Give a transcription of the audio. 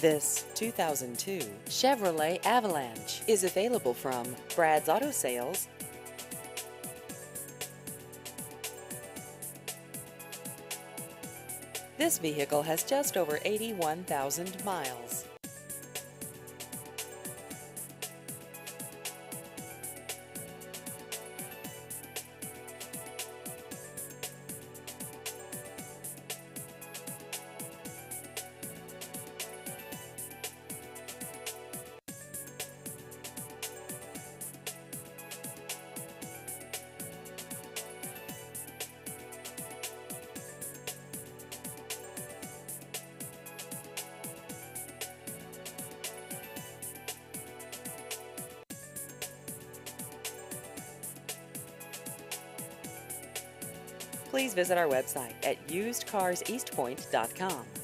This 2002 Chevrolet Avalanche is available from Brad's Auto Sales. This vehicle has just over 81,000 miles. Please visit our website at usedcarseastpoint.com.